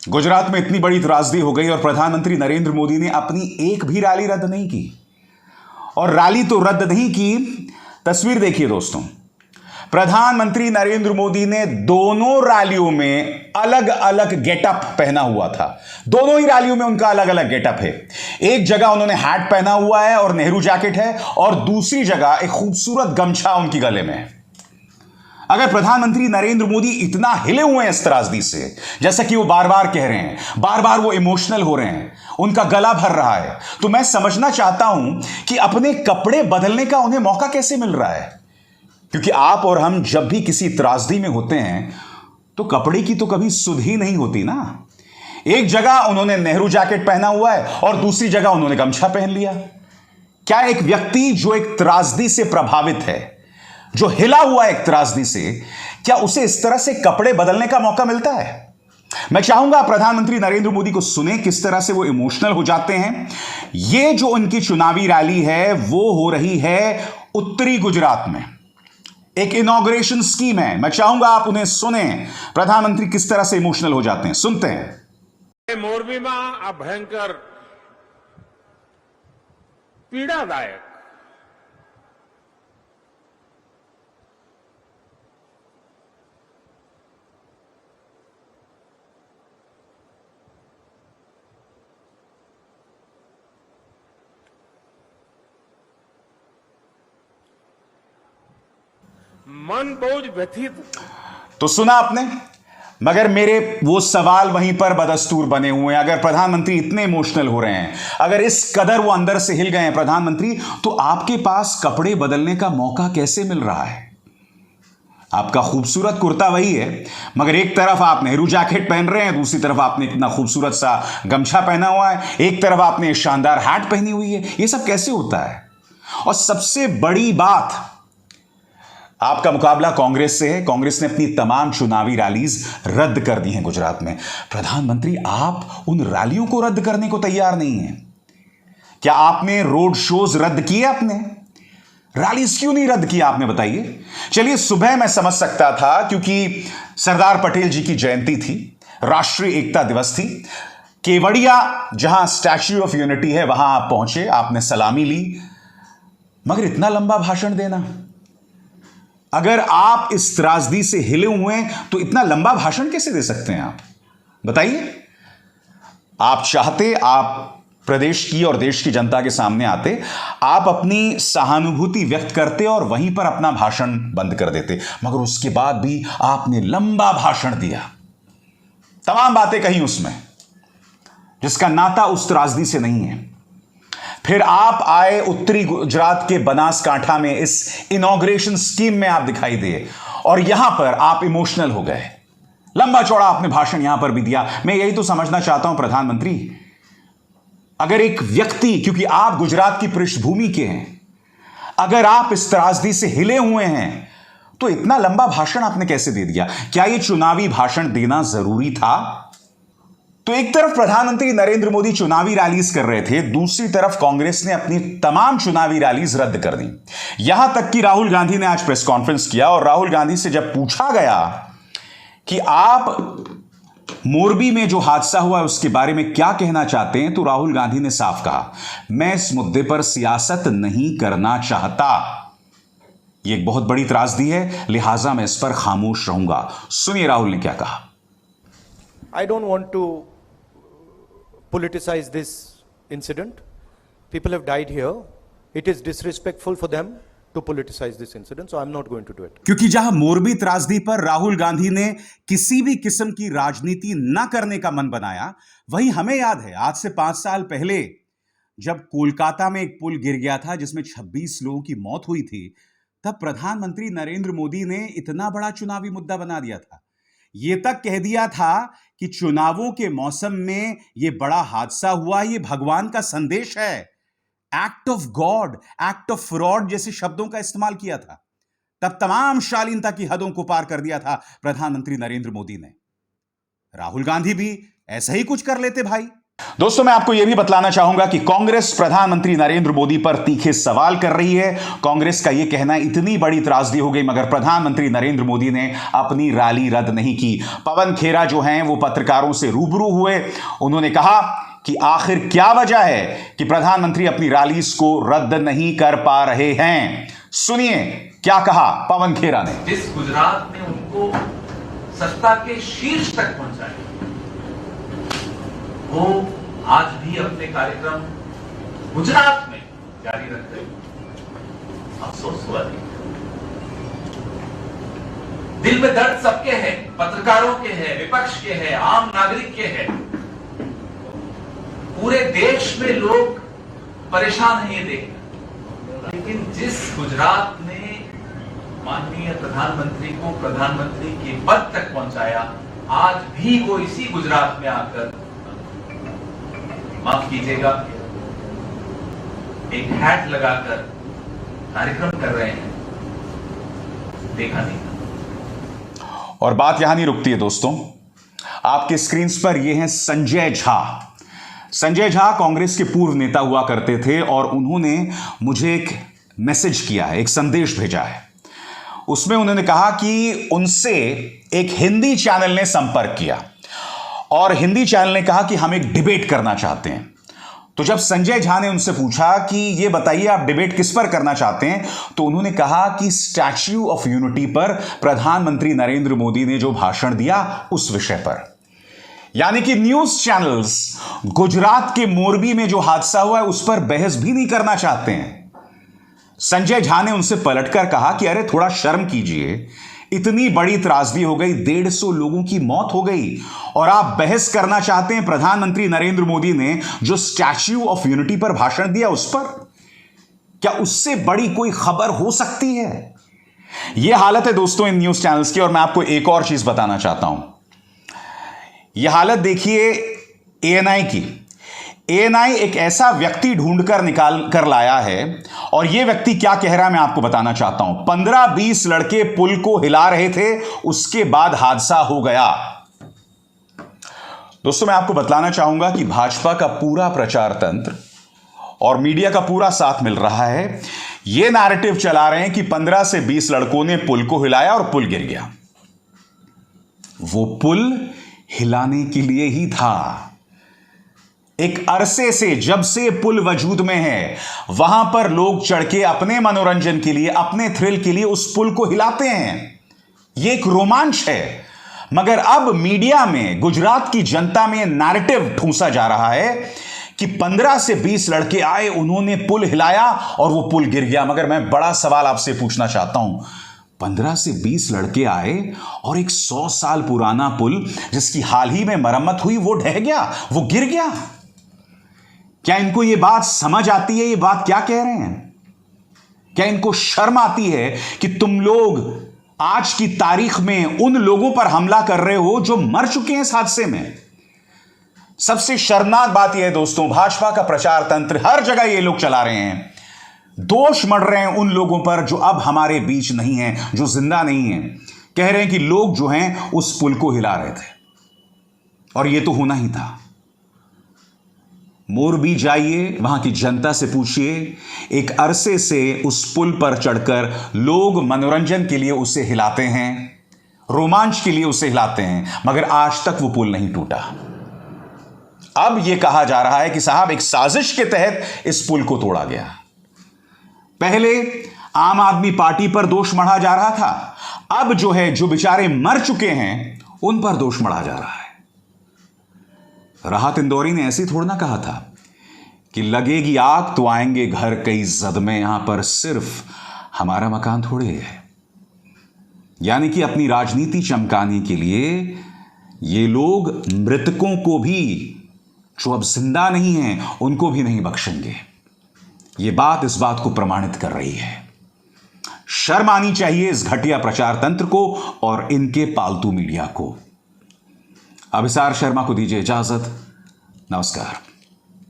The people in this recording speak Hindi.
गुजरात में इतनी बड़ी त्रासदी हो गई और प्रधानमंत्री नरेंद्र मोदी ने अपनी एक भी रैली रद्द नहीं की। और रैली तो रद्द नहीं की, तस्वीर देखिए दोस्तों। प्रधानमंत्री नरेंद्र मोदी ने दोनों रैलियों में अलग अलग गेटअप पहना हुआ था। दोनों ही रैलियों में उनका अलग अलग गेटअप है। एक जगह उन्होंने हैट पहना हुआ है और नेहरू जैकेट है, और दूसरी जगह एक खूबसूरत गमछा उनकी गले में है। अगर प्रधानमंत्री नरेंद्र मोदी इतना हिले हुए हैं इस त्रासदी से, जैसा कि वो बार बार कह रहे हैं, बार बार वो इमोशनल हो रहे हैं, उनका गला भर रहा है, तो मैं समझना चाहता हूं कि अपने कपड़े बदलने का उन्हें मौका कैसे मिल रहा है। क्योंकि आप और हम जब भी किसी त्रासदी में होते हैं तो कपड़े की तो कभी सुध ही नहीं होती ना। एक जगह उन्होंने नेहरू जैकेट पहना हुआ है और दूसरी जगह उन्होंने गमछा पहन लिया। क्या एक व्यक्ति जो एक त्रासदी से प्रभावित है, जो हिला हुआ है एक त्रासदी से, क्या उसे इस तरह से कपड़े बदलने का मौका मिलता है? मैं चाहूंगा प्रधानमंत्री नरेंद्र मोदी को सुने, किस तरह से वो इमोशनल हो जाते हैं। ये जो उनकी चुनावी रैली है वो हो रही है उत्तरी गुजरात में, एक इनॉग्रेशन स्कीम है। मैं चाहूंगा आप उन्हें सुने, प्रधानमंत्री किस तरह से इमोशनल हो जाते हैं। सुनते हैं। मोरबी में आ भयंकर पीड़ादायक मन बहुत व्यथित। तो सुना आपने, मगर मेरे वो सवाल वहीं पर बदस्तूर बने हुए हैं। अगर प्रधानमंत्री इतने इमोशनल हो रहे हैं, अगर इस कदर वो अंदर से हिल गए हैं प्रधानमंत्री, तो आपके पास कपड़े बदलने का मौका कैसे मिल रहा है? आपका खूबसूरत कुर्ता वही है, मगर एक तरफ आप नेहरू जैकेट पहन रहे हैं, दूसरी तरफ आपने इतना खूबसूरत सा गमछा पहना हुआ है, एक तरफ आपने शानदार हैट पहनी हुई है। यह सब कैसे होता है? और सबसे बड़ी बात, आपका मुकाबला कांग्रेस से है। कांग्रेस ने अपनी तमाम चुनावी रैलीज रद्द कर दी हैं गुजरात में। प्रधानमंत्री, आप उन रैलियों को रद्द करने को तैयार नहीं हैं। क्या आपने रोड शोज रद्द किए? आपने रैलीज क्यों नहीं रद्द किया आपने, बताइए। चलिए, सुबह मैं समझ सकता था क्योंकि सरदार पटेल जी की जयंती थी, राष्ट्रीय एकता दिवस थी। केवड़िया जहां स्टैच्यू ऑफ यूनिटी है वहां आप पहुंचे, आपने सलामी ली, मगर इतना लंबा भाषण देना, अगर आप इस त्रासदी से हिले हुए हैं तो इतना लंबा भाषण कैसे दे सकते हैं आप, बताइए। आप चाहते, आप प्रदेश की और देश की जनता के सामने आते, आप अपनी सहानुभूति व्यक्त करते और वहीं पर अपना भाषण बंद कर देते, मगर उसके बाद भी आपने लंबा भाषण दिया, तमाम बातें कही उसमें जिसका नाता उस त्रासदी से नहीं है। फिर आप आए उत्तरी गुजरात के बनासकांठा में, इस इनॉग्रेशन स्कीम में आप दिखाई दिए, और यहां पर आप इमोशनल हो गए। लंबा चौड़ा आपने भाषण यहां पर भी दिया। मैं यही तो समझना चाहता हूं प्रधानमंत्री, अगर एक व्यक्ति, क्योंकि आप गुजरात की पृष्ठभूमि के हैं, अगर आप इस त्रासदी से हिले हुए हैं तो इतना लंबा भाषण आपने कैसे दे दिया? क्या यह चुनावी भाषण देना जरूरी था? तो एक तरफ प्रधानमंत्री नरेंद्र मोदी चुनावी रैलीज कर रहे थे, दूसरी तरफ कांग्रेस ने अपनी तमाम चुनावी रैलीज रद्द कर दी। यहां तक कि राहुल गांधी ने आज प्रेस कॉन्फ्रेंस किया, और राहुल गांधी से जब पूछा गया कि आप मोरबी में जो हादसा हुआ है उसके बारे में क्या कहना चाहते हैं, तो राहुल गांधी ने साफ कहा, मैं इस मुद्दे पर सियासत नहीं करना चाहता। यह एक बहुत बड़ी त्रासदी है, लिहाजा मैं इस पर खामोश रहूंगा। सुनिए राहुल ने क्या कहा। I don't want to politicize this incident. People have died here. It is disrespectful for them to politicize this incident, so I'm not going to do it. क्योंकि जहां मोरबी त्रासदी पर राहुल गांधी ने किसी भी किस्म की राजनीति न करने का मन बनाया, वहीं हमें याद है आज से 5 साल पहले जब कोलकाता में एक पुल गिर गया था जिसमें 26 लोगों की मौत हुई थी, तब प्रधानमंत्री नरेंद्र मोदी ने इतना बड़ा चुनावी मुद्दा बना दिया था। यह तक कह दिया था कि चुनावों के मौसम में यह बड़ा हादसा हुआ, यह भगवान का संदेश है, act of God, act of fraud जैसे शब्दों का इस्तेमाल किया था। तब तमाम शालीनता की हदों को पार कर दिया था प्रधानमंत्री नरेंद्र मोदी ने। राहुल गांधी भी ऐसा ही कुछ कर लेते भाई। दोस्तों, मैं आपको यह भी बतलाना चाहूंगा कि कांग्रेस प्रधानमंत्री नरेंद्र मोदी पर तीखे सवाल कर रही है। कांग्रेस का यह कहना इतनी बड़ी त्रासदी हो गई, मगर प्रधानमंत्री नरेंद्र मोदी ने अपनी रैली रद्द नहीं की। पवन खेरा जो हैं वो पत्रकारों से रूबरू हुए। उन्होंने कहा कि आखिर क्या वजह है कि प्रधानमंत्री अपनी रैलीज को रद्द नहीं कर पा रहे हैं। सुनिए क्या कहा पवन खेरा ने। जिस गुजरात ने उनको सत्ता के शीर्ष तक पहुंचाया, वो आज भी अपने कार्यक्रम गुजरात में जारी रख रहे। अफसोस हुआ नहीं। दिल में दर्द सबके है, पत्रकारों के है, विपक्ष के है, आम नागरिक के है। पूरे देश में लोग परेशान हैं ये देखकर। लेकिन जिस गुजरात ने माननीय प्रधानमंत्री को प्रधानमंत्री के पद तक पहुंचाया, आज भी वो इसी गुजरात में आकर, माफ कीजिएगा, एक हैट लगाकर कार्यक्रम कर रहे हैं, देखा नहीं। और बात यहां नहीं रुकती है दोस्तों। आपके स्क्रीन पर ये हैं संजय झा। संजय झा कांग्रेस के पूर्व नेता हुआ करते थे और उन्होंने मुझे एक मैसेज किया है, एक संदेश भेजा है। उसमें उन्होंने कहा कि उनसे एक हिंदी चैनल ने संपर्क किया और हिंदी चैनल ने कहा कि हम एक डिबेट करना चाहते हैं। तो जब संजय झा ने उनसे पूछा कि ये बताइए आप डिबेट किस पर करना चाहते हैं, तो उन्होंने कहा कि स्टैच्यू ऑफ यूनिटी पर प्रधानमंत्री नरेंद्र मोदी ने जो भाषण दिया उस विषय पर। यानी कि न्यूज चैनल्स गुजरात के मोरबी में जो हादसा हुआ है उस पर बहस भी नहीं करना चाहते हैं। संजय झा ने उनसे पलटकर कहा कि अरे थोड़ा शर्म कीजिए, इतनी बड़ी त्रासदी हो गई, 150 लोगों की मौत हो गई और आप बहस करना चाहते हैं प्रधानमंत्री नरेंद्र मोदी ने जो स्टैच्यू ऑफ यूनिटी पर भाषण दिया उस पर? क्या उससे बड़ी कोई खबर हो सकती है? यह हालत है दोस्तों इन न्यूज चैनल्स की। और मैं आपको एक और चीज बताना चाहता हूं। यह हालत देखिए एएनआई की। एएनआई एक ऐसा व्यक्ति ढूंढकर निकाल कर लाया है और यह व्यक्ति क्या कह रहा है मैं आपको बताना चाहता हूं। 15-20 लड़के पुल को हिला रहे थे, उसके बाद हादसा हो गया। दोस्तों, मैं आपको बतलाना चाहूंगा कि भाजपा का पूरा प्रचार तंत्र और मीडिया का पूरा साथ मिल रहा है। यह नैरेटिव चला रहे हैं कि 15 से 20 लड़कों ने पुल को हिलाया और पुल गिर गया। वो पुल हिलाने के लिए ही था। एक अरसे से, जब से पुल वजूद में है, वहां पर लोग चढ़ के अपने मनोरंजन के लिए, अपने थ्रिल के लिए उस पुल को हिलाते हैं। यह एक रोमांच है। मगर अब मीडिया में, गुजरात की जनता में नैरेटिव ठूंसा जा रहा है कि 15 से 20 लड़के आए, उन्होंने पुल हिलाया और वो पुल गिर गया। मगर मैं बड़ा सवाल आपसे पूछना चाहता हूं, 15 से 20 लड़के आए और एक 100 साल पुराना पुल जिसकी हाल ही में मरम्मत हुई वो ढह गया, वो गिर गया। क्या इनको ये बात समझ आती है? ये बात क्या कह रहे हैं? क्या इनको शर्म आती है कि तुम लोग आज की तारीख में उन लोगों पर हमला कर रहे हो जो मर चुके हैं इस हादसे में? सबसे शर्मनाक बात यह है दोस्तों, भाजपा का प्रचार तंत्र हर जगह ये लोग चला रहे हैं, दोष मढ़ रहे हैं उन लोगों पर जो अब हमारे बीच नहीं हैं, जो जिंदा नहीं हैं। कह रहे हैं कि लोग जो हैं उस पुल को हिला रहे थे और यह तो होना ही था। मोरबी जाइए, वहां की जनता से पूछिए, एक अरसे से उस पुल पर चढ़कर लोग मनोरंजन के लिए उसे हिलाते हैं, रोमांच के लिए उसे हिलाते हैं, मगर आज तक वो पुल नहीं टूटा। अब यह कहा जा रहा है कि साहब एक साजिश के तहत इस पुल को तोड़ा गया। पहले आम आदमी पार्टी पर दोष मढ़ा जा रहा था, अब जो है, जो बेचारे मर चुके हैं उन पर दोष मढ़ा जा रहा है। राहत इंदौरी ने ऐसी थोड़ा ना कहा था कि लगेगी आग तो आएंगे घर कई जद में, यहां पर सिर्फ हमारा मकान थोड़े है। यानी कि अपनी राजनीति चमकाने के लिए ये लोग मृतकों को भी, जो अब जिंदा नहीं हैं, उनको भी नहीं बख्शेंगे। ये बात इस बात को प्रमाणित कर रही है। शर्म आनी चाहिए इस घटिया प्रचार तंत्र को और इनके पालतू मीडिया को। अभिसार शर्मा को दीजिए इजाजत। नमस्कार।